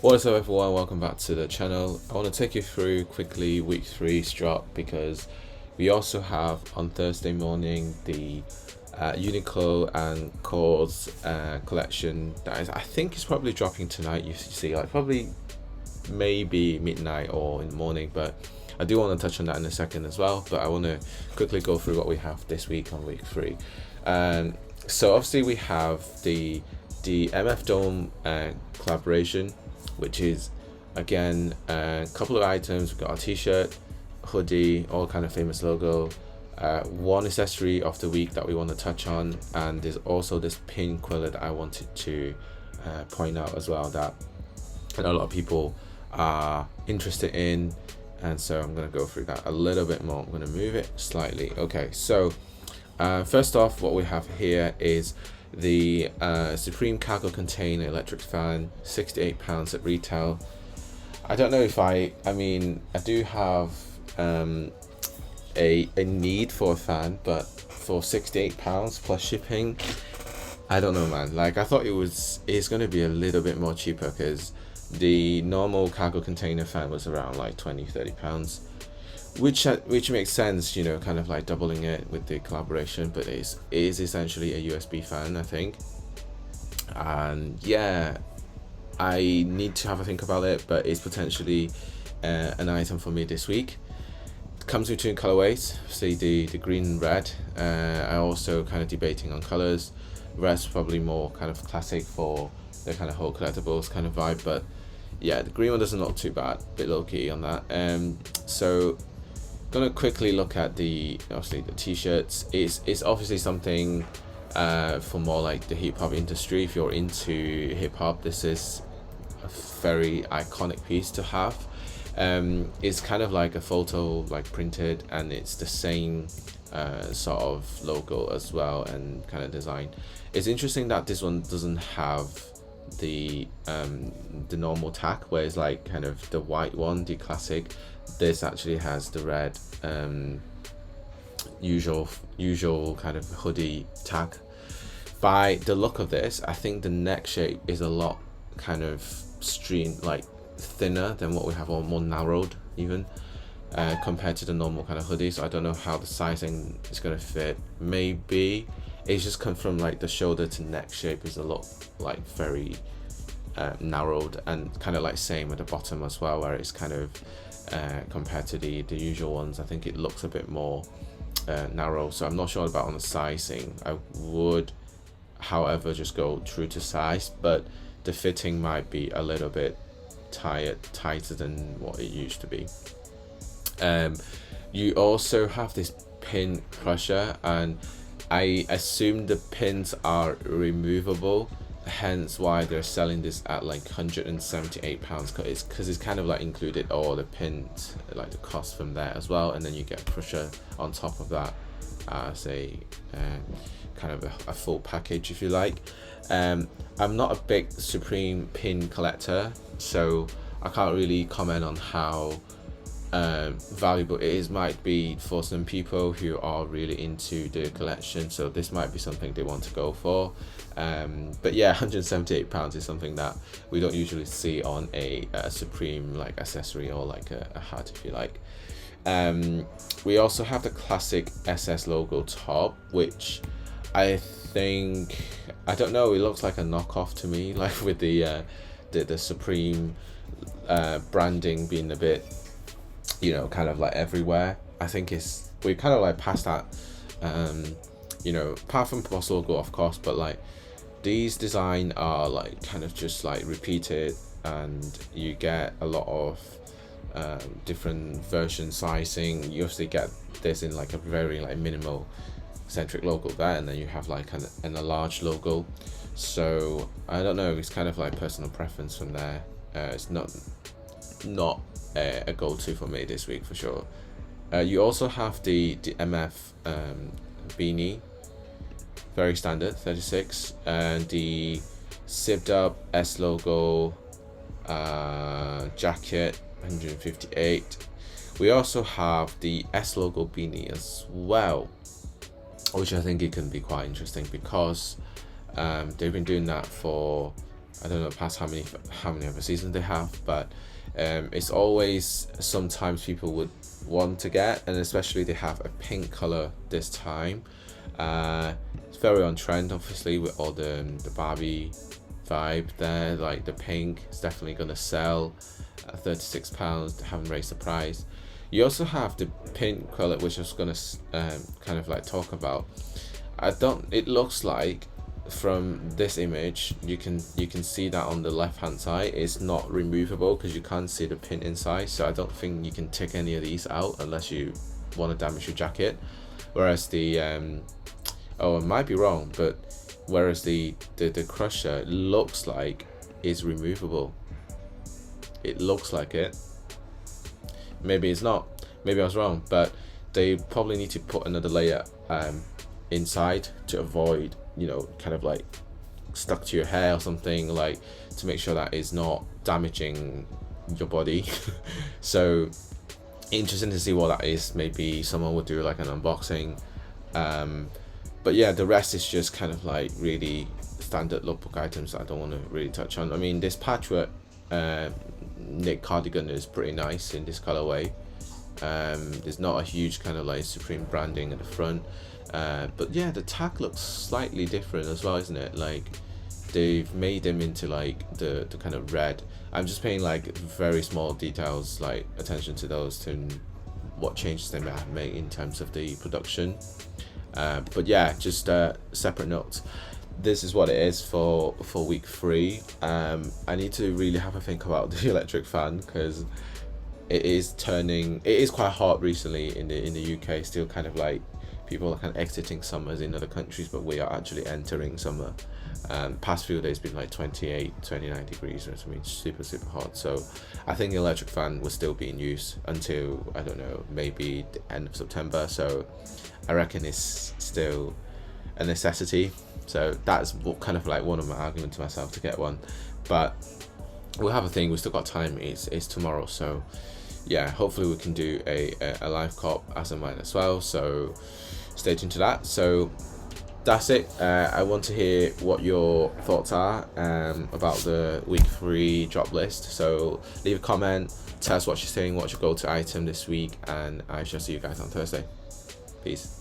What's up everyone, welcome back to the channel. I want to take you through quickly week 3's drop, because we also have on Thursday morning the Uniqlo and KAWS collection that is, I think is probably dropping tonight. You see, like probably maybe midnight or in the morning, but I do want to touch on that in a second as well. But I want to quickly go through what we have this week on week 3. So obviously we have the MF Dome collaboration, which is again a couple of items. We've got our t-shirt, hoodie, all kind of famous logo, one accessory of the week that we want to touch on, and there's also this pin quiller that I wanted to point out as well that a lot of people are interested in, and so I'm going to go through that a little bit more. I'm going to move it slightly. Okay, so first off, what we have here is the Supreme cargo container electric fan, £68 at retail. I don't know if I mean I do have a need for a fan, but for £68 plus shipping, I don't know, man. Like, I thought it's going to be a little bit more cheaper, because the normal cargo container fan was around like £20-30, which makes sense, you know, kind of like doubling it with the collaboration, but it is essentially a USB fan, I think. And yeah, I need to have a think about it, but it's potentially an item for me this week. It comes in 2 colorways, see the green and red. I also kind of debating on colors. Red's probably more kind of classic for the kind of whole collectibles kind of vibe, but yeah, the green one doesn't look too bad, a bit low key on that. So gonna quickly look at obviously the t-shirts. It's obviously something for more like the hip-hop industry. If you're into hip-hop, this is a very iconic piece to have. It's kind of like a photo like printed, and it's the same sort of logo as well and kind of design. It's interesting that this one doesn't have the normal tack, where it's like kind of the white one, the classic. This actually has the red usual kind of hoodie tag. By the look of this, I think the neck shape is a lot kind of like thinner than what we have, or more narrowed even, compared to the normal kind of hoodie. So I don't know how the sizing is going to fit. Maybe it's just come from like the shoulder to neck shape is a lot like very narrowed, and kind of like same at the bottom as well, where it's kind of compared to the usual ones, I think it looks a bit more narrow. So I'm not sure about on the sizing. I would, however, just go true to size, but the fitting might be a little bit tighter than what it used to be. You also have this pin crusher, and I assume the pins are removable, hence why they're selling this at like £178, because it's kind of like included all the pins, like the cost from there as well, and then you get crusher on top of that as a kind of a full package, if you like. I'm not a big Supreme pin collector, so I can't really comment on how valuable it is. Might be for some people who are really into the collection, so this might be something they want to go for. But yeah, £178 is something that we don't usually see on a Supreme like accessory, or like a hat, if you like. We also have the classic SS logo top, which I think, I don't know, it looks like a knockoff to me, like with the Supreme branding being a bit, you know, kind of like everywhere. I think we kind of like past that, you know, apart from Boss logo of course, but like these design are like kind of just like repeated, and you get a lot of different version sizing. You obviously get this in like a very like minimal centric logo there, and then you have like a large logo. So I don't know, it's kind of like personal preference from there. It's not a go-to for me this week for sure. You also have the MF beanie, very standard, 36, and the zipped up S logo jacket, 158. We also have the S logo beanie as well, which I think it can be quite interesting, because they've been doing that for I don't know past how many other seasons they have, but it's always sometimes people would want to get, and especially they have a pink color this time. It's very on trend, obviously, with all the Barbie vibe there. Like the pink is definitely gonna sell at £36. They haven't raised the price. You also have the pink color, which I was gonna kind of like talk about. It looks like from this image you can see that on the left hand side it's not removable because you can't see the pin inside, so I don't think you can take any of these out unless you want to damage your jacket. Whereas the oh, I might be wrong, but whereas the crusher looks like is removable. It looks like it. Maybe it's not, maybe I was wrong, but they probably need to put another layer inside to avoid, you know, kind of like stuck to your hair or something, like to make sure that is not damaging your body. So interesting to see what that is. Maybe someone would do like an unboxing, but yeah, the rest is just kind of like really standard lookbook items that I don't want to really touch on. I mean, this patchwork knit cardigan is pretty nice in this colorway. There's not a huge kind of like Supreme branding at the front, but yeah, the tag looks slightly different as well, isn't it? Like they've made them into like the kind of red. I'm just paying like very small details, like attention to those, to what changes they may have made in terms of the production. But yeah, just separate notes. This is what it is for week 3. I need to really have a think about the electric fan because it is quite hot recently in the UK. Still kind of like people are kind of exiting summers in other countries, but we are actually entering summer. Past few days been like 28, 29 degrees or something, super hot. So I think the electric fan will still be in use until, I don't know, maybe the end of September. So I reckon it's still a necessity. So that's kind of like one of my arguments to myself to get one. But we'll have a thing, we've still got time. It's tomorrow, so yeah, hopefully we can do a live cop as and when as well, so stay tuned to that. So that's it. I want to hear what your thoughts are about the week 3 drop list. So leave a comment, tell us what you're saying, what's your go-to item this week, and I shall see you guys on Thursday. Peace.